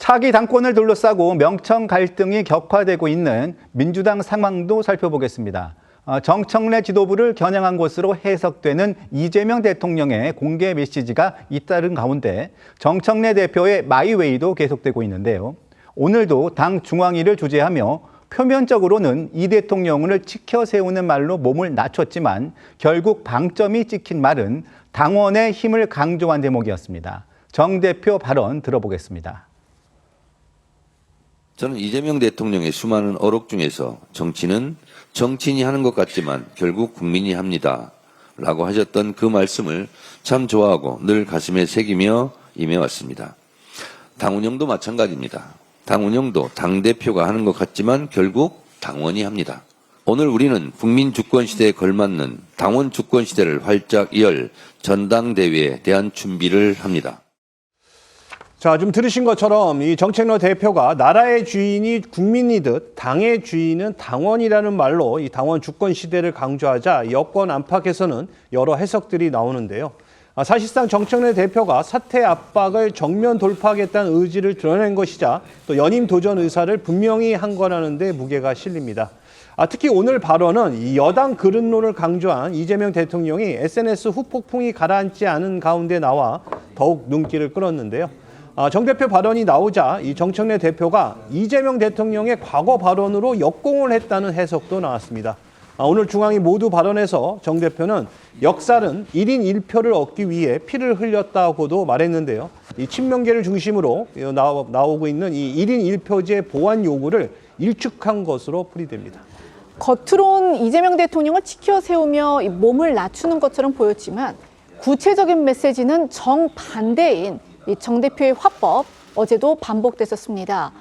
차기 당권을 둘러싸고 명청 갈등이 격화되고 있는 민주당 상황도 살펴보겠습니다. 정청래 지도부를 겨냥한 것으로 해석되는 이재명 대통령의 공개 메시지가 잇따른 가운데 정청래 대표의 마이웨이도 계속되고 있는데요. 오늘도 당 중앙위를 주재하며 표면적으로는 이 대통령을 치켜 세우는 말로 몸을 낮췄지만 결국 방점이 찍힌 말은 당원의 힘을 강조한 대목이었습니다. 정 대표 발언 들어보겠습니다. 저는 이재명 대통령의 수많은 어록 중에서 정치는 정치인이 하는 것 같지만 결국 국민이 합니다. 라고 하셨던 그 말씀을 참 좋아하고 늘 가슴에 새기며 임해왔습니다. 당 운영도 마찬가지입니다. 당 운영도 당대표가 하는 것 같지만 결국 당원이 합니다. 오늘 우리는 국민 주권 시대에 걸맞는 당원 주권 시대를 활짝 열 전당대회에 대한 준비를 합니다. 자, 좀 들으신 것처럼 이 정청래 대표가 나라의 주인이 국민이듯 당의 주인은 당원이라는 말로 이 당원 주권 시대를 강조하자 여권 안팎에서는 여러 해석들이 나오는데요. 사실상 정청래 대표가 사퇴 압박을 정면 돌파하겠다는 의지를 드러낸 것이자 또 연임 도전 의사를 분명히 한 거라는 데 무게가 실립니다. 특히 오늘 발언은 이 여당 그릇론을 강조한 이재명 대통령이 SNS 후폭풍이 가라앉지 않은 가운데 나와 더욱 눈길을 끌었는데요. 정 대표 발언이 나오자 이 정청래 대표가 이재명 대통령의 과거 발언으로 역공을 했다는 해석도 나왔습니다. 오늘 중앙위 모두 발언에서 정 대표는 역살은 1인 1표를 얻기 위해 피를 흘렸다고도 말했는데요. 이 친명계를 중심으로 나오고 있는 이 1인 1표제 보완 요구를 일축한 것으로 풀이됩니다. 겉으론 이재명 대통령을 치켜 세우며 몸을 낮추는 것처럼 보였지만 구체적인 메시지는 정반대인 정 대표의 화법, 어제도 반복됐었습니다.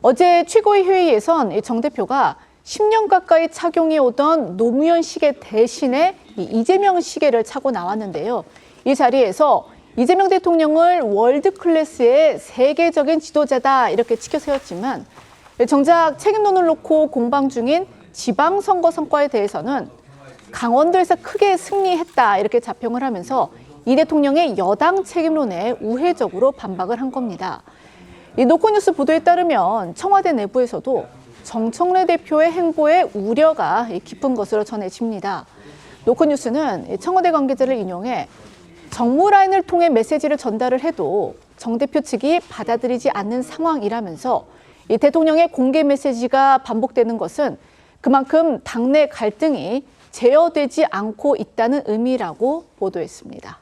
어제 최고위 회의에선 정 대표가 10년 가까이 착용해 오던 노무현 시계 대신에 이재명 시계를 차고 나왔는데요. 이 자리에서 이재명 대통령을 월드 클래스의 세계적인 지도자다 이렇게 치켜 세웠지만 정작 책임론을 놓고 공방 중인 지방선거 성과에 대해서는 강원도에서 크게 승리했다 이렇게 자평을 하면서 이 대통령의 여당 책임론에 우회적으로 반박을 한 겁니다. 이 노컷뉴스 보도에 따르면 청와대 내부에서도 정청래 대표의 행보에 우려가 깊은 것으로 전해집니다. 노컷뉴스는 청와대 관계자를 인용해 정무 라인을 통해 메시지를 전달을 해도 정 대표 측이 받아들이지 않는 상황이라면서 이 대통령의 공개 메시지가 반복되는 것은 그만큼 당내 갈등이 제어되지 않고 있다는 의미라고 보도했습니다.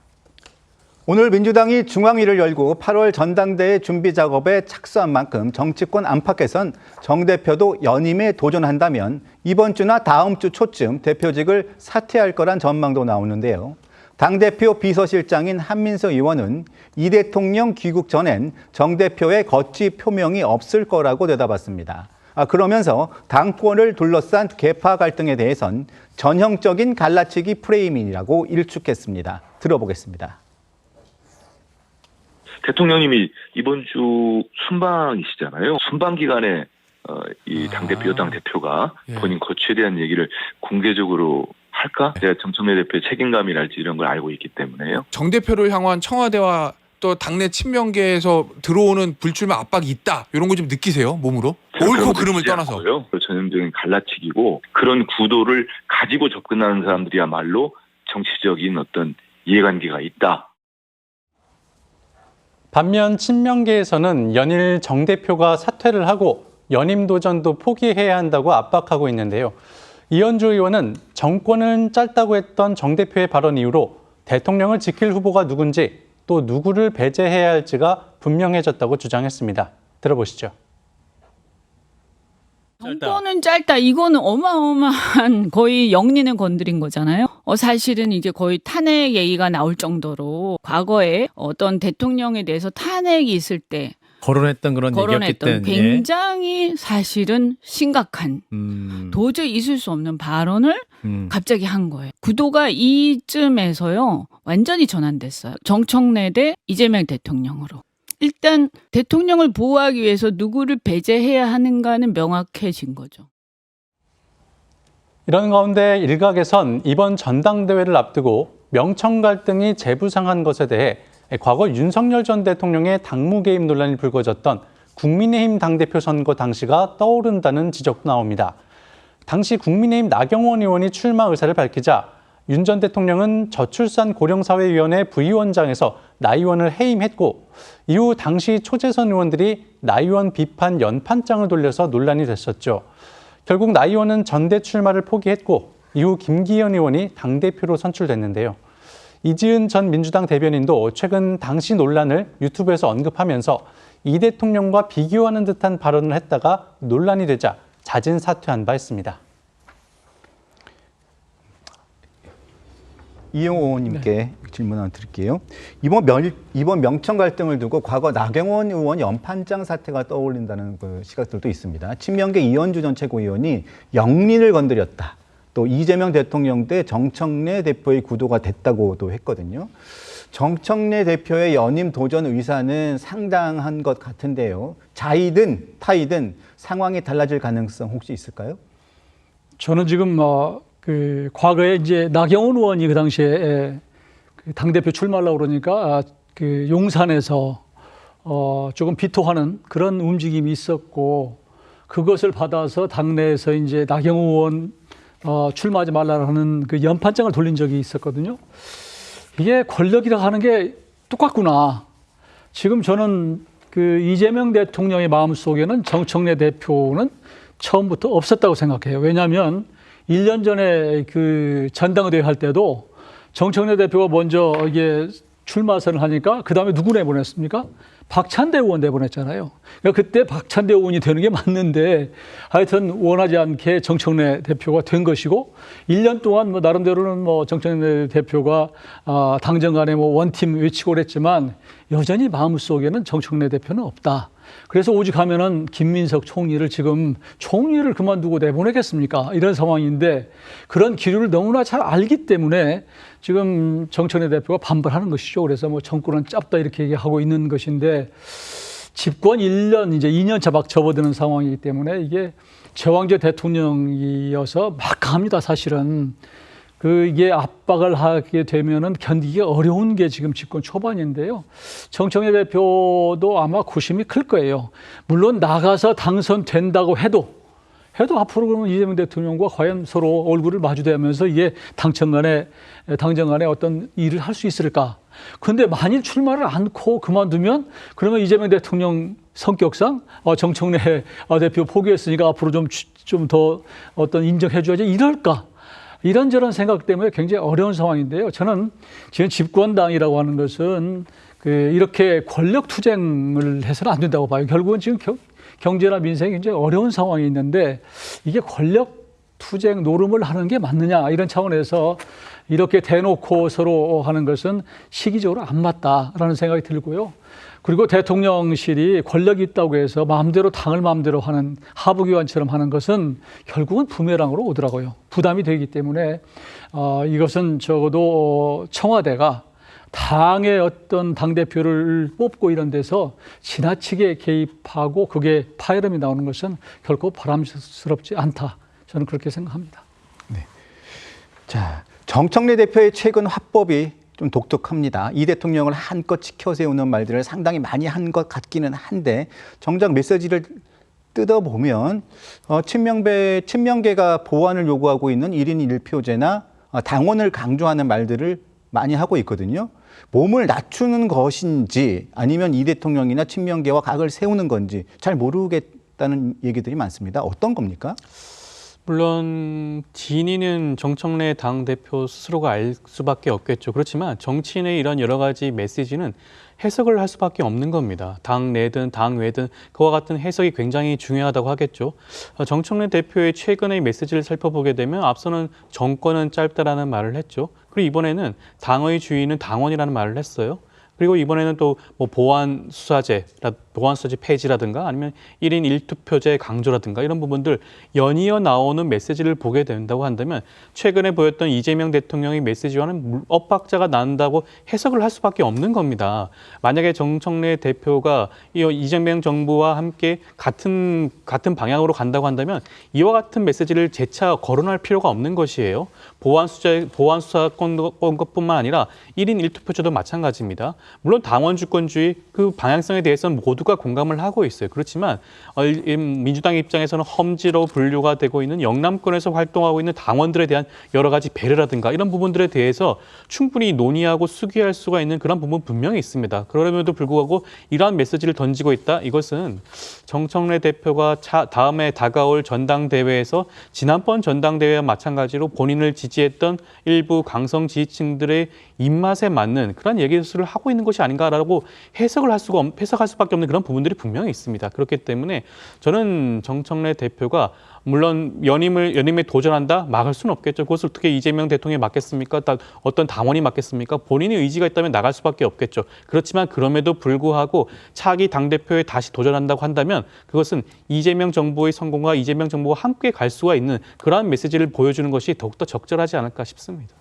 오늘 민주당이 중앙위를 열고 8월 전당대회 준비 작업에 착수한 만큼 정치권 안팎에선 정 대표도 연임에 도전한다면 이번 주나 다음 주 초쯤 대표직을 사퇴할 거란 전망도 나오는데요. 당대표 비서실장인 한민석 의원은 이 대통령 귀국 전엔 정 대표의 거취 표명이 없을 거라고 대답했습니다. 그러면서 당권을 둘러싼 계파 갈등에 대해선 전형적인 갈라치기 프레임이라고 일축했습니다. 들어보겠습니다. 대통령님이 이번 주 순방이시잖아요. 순방 기간에 이 당대표, 여당 대표가 본인 거취에 대한 얘기를 공개적으로 할까? 제가 정청래 대표의 책임감이랄지 이런 걸 알고 있기 때문에요. 정 대표를 향한 청와대와 또 당내 친명계에서 들어오는 불출마 압박이 있다. 이런 거 좀 느끼세요? 몸으로? 옳고 그름을 떠나서. 전형적인 갈라치기고 그런 구도를 가지고 접근하는 사람들이야말로 정치적인 어떤 이해관계가 있다. 반면 친명계에서는 연일 정 대표가 사퇴를 하고 연임 도전도 포기해야 한다고 압박하고 있는데요. 이현주 의원은 정권은 짧다고 했던 정 대표의 발언 이후로 대통령을 지킬 후보가 누군지 또 누구를 배제해야 할지가 분명해졌다고 주장했습니다. 들어보시죠. 정권은 짧다. 이거는 어마어마한 거의 영린을 건드린 거잖아요. 사실은 이제 거의 탄핵 얘기가 나올 정도로 과거에 어떤 대통령에 대해서 탄핵이 있을 때 거론했던 그런 얘기였기 때문에 굉장히 사실은 심각한 도저히 있을 수 없는 발언을 갑자기 한 거예요. 구도가 이쯤에서요 완전히 전환됐어요. 정청래 대 이재명 대통령으로. 일단 대통령을 보호하기 위해서 누구를 배제해야 하는가는 명확해진 거죠. 이런 가운데 일각에선 이번 전당대회를 앞두고 명청 갈등이 재부상한 것에 대해 과거 윤석열 전 대통령의 당무 개입 논란이 불거졌던 국민의힘 당대표 선거 당시가 떠오른다는 지적도 나옵니다. 당시 국민의힘 나경원 의원이 출마 의사를 밝히자 윤 전 대통령은 저출산 고령사회위원회 부위원장에서 나 의원을 해임했고 이후 당시 초재선 의원들이 나 의원 비판 연판장을 돌려서 논란이 됐었죠. 결국 나 의원은 전대 출마를 포기했고 이후 김기현 의원이 당대표로 선출됐는데요. 이지은 전 민주당 대변인도 최근 당시 논란을 유튜브에서 언급하면서 이 대통령과 비교하는 듯한 발언을 했다가 논란이 되자 자진 사퇴한 바 있습니다. 이영호 의원님께 질문 하나 드릴게요. 이번 명청 갈등을 두고 과거 나경원 의원 연판장 사태가 떠올린다는 그 시각들도 있습니다. 친명계 이현주 전 최고위원이 영린을 건드렸다. 또 이재명 대통령 때 정청래 대표의 구도가 됐다고도 했거든요. 정청래 대표의 연임 도전 의사는 상당한 것 같은데요. 자이든 타이든 상황이 달라질 가능성 혹시 있을까요? 저는 지금 과거에 이제 나경원 의원이 그 당시에 당대표 출마하려고 그러니까 그 용산에서 조금 비토하는 그런 움직임이 있었고 그것을 받아서 당내에서 이제 나경원 의원 출마하지 말라는 그 연판장을 돌린 적이 있었거든요. 이게 권력이라 하는 게 똑같구나. 지금 저는 그 이재명 대통령의 마음속에는 정청래 대표는 처음부터 없었다고 생각해요. 왜냐하면 1년 전에 그 전당대회 할 때도 정청래 대표가 먼저 이게 출마 선을 하니까 그 다음에 누구 내보냈습니까? 박찬대 의원 내보냈잖아요. 그러니까 그때 박찬대 의원이 되는 게 맞는데 하여튼 원하지 않게 정청래 대표가 된 것이고 1년 동안 뭐 나름대로는 뭐 정청래 대표가 당정 간에 뭐 원팀 외치고 그랬지만 여전히 마음속에는 정청래 대표는 없다. 그래서 오직 하면은 김민석 총리를 지금 총리를 그만두고 내보내겠습니까? 이런 상황인데 그런 기류를 너무나 잘 알기 때문에 지금 정청래 대표가 반발하는 것이죠. 그래서 뭐 정권은 짧다 이렇게 얘기하고 있는 것인데 집권 1년 이제 2년 차 막 접어드는 상황이기 때문에 이게 제왕제 대통령이어서 막강합니다. 사실은 이게 압박을 하게 되면은 견디기 어려운 게 지금 집권 초반인데요. 정청래 대표도 아마 고심이 클 거예요. 물론 나가서 당선된다고 해도 앞으로 그러면 이재명 대통령과 과연 서로 얼굴을 마주대면서 이게 당정 간에 어떤 일을 할 수 있을까? 근데 만일 출마를 않고 그만두면 그러면 이재명 대통령 성격상 정청래 대표 포기했으니까 앞으로 좀 더 어떤 인정해줘야지 이럴까? 이런저런 생각 때문에 굉장히 어려운 상황인데요. 저는 지금 집권당이라고 하는 것은 이렇게 권력 투쟁을 해서는 안 된다고 봐요. 결국은 지금 경제나 민생이 굉장히 어려운 상황이 있는데 이게 권력 투쟁 노름을 하는 게 맞느냐 이런 차원에서 이렇게 대놓고 서로 하는 것은 시기적으로 안 맞다라는 생각이 들고요. 그리고 대통령실이 권력이 있다고 해서 마음대로 당을 마음대로 하는 하부기관처럼 하는 것은 결국은 부메랑으로 오더라고요. 부담이 되기 때문에 이것은 적어도 청와대가 당의 어떤 당대표를 뽑고 이런 데서 지나치게 개입하고 그게 파열음이 나오는 것은 결코 바람스럽지 않다. 저는 그렇게 생각합니다. 네. 자, 정청래 대표의 최근 화법이 좀 독특합니다. 이 대통령을 한껏 치켜세우는 말들을 상당히 많이 한 것 같기는 한데 정작 메시지를 뜯어보면 친명계가 보완을 요구하고 있는 1인 1표제나 당원을 강조하는 말들을 많이 하고 있거든요. 몸을 낮추는 것인지 아니면 이 대통령이나 친명계와 각을 세우는 건지 잘 모르겠다는 얘기들이 많습니다. 어떤 겁니까? 물론 진위는 정청래 당대표 스스로가 알 수밖에 없겠죠. 그렇지만 정치인의 이런 여러 가지 메시지는 해석을 할 수밖에 없는 겁니다. 당 내든 당 외든 그와 같은 해석이 굉장히 중요하다고 하겠죠. 정청래 대표의 최근의 메시지를 살펴보게 되면 앞서는 정권은 짧다라는 말을 했죠. 그리고 이번에는 당의 주인은 당원이라는 말을 했어요. 그리고 이번에는 또 뭐 보안 수사제 폐지라든가 아니면 1인 1투표제 강조라든가 이런 부분들 연이어 나오는 메시지를 보게 된다고 한다면 최근에 보였던 이재명 대통령의 메시지와는 엇박자가 난다고 해석을 할 수밖에 없는 겁니다. 만약에 정청래 대표가 이재명 정부와 함께 같은 방향으로 간다고 한다면 이와 같은 메시지를 재차 거론할 필요가 없는 것이에요. 보안 수사권뿐만 아니라 1인 1투표제도 마찬가지입니다. 물론 당원 주권주의 그 방향성에 대해서는 모두 모두가 공감을 하고 있어요. 그렇지만 민주당 입장에서는 험지로 분류가 되고 있는 영남권에서 활동하고 있는 당원들에 대한 여러 가지 배려라든가 이런 부분들에 대해서 충분히 논의하고 수기할 수가 있는 그런 부분 분명히 있습니다. 그럼에도 불구하고 이러한 메시지를 던지고 있다. 이것은 정청래 대표가 다음에 다가올 전당대회에서 지난번 전당대회와 마찬가지로 본인을 지지했던 일부 강성 지지층들의 입맛에 맞는 그런 얘기를 하고 있는 것이 아닌가라고 해석할 수밖에 없는 그런 부분들이 분명히 있습니다. 그렇기 때문에 저는 정청래 대표가 물론 연임에 도전한다? 막을 수는 없겠죠. 그것을 어떻게 이재명 대통령이 막겠습니까? 어떤 당원이 막겠습니까? 본인의 의지가 있다면 나갈 수밖에 없겠죠. 그렇지만 그럼에도 불구하고 차기 당대표에 다시 도전한다고 한다면 그것은 이재명 정부의 성공과 이재명 정부와 함께 갈 수가 있는 그러한 메시지를 보여주는 것이 더욱더 적절하지 않을까 싶습니다.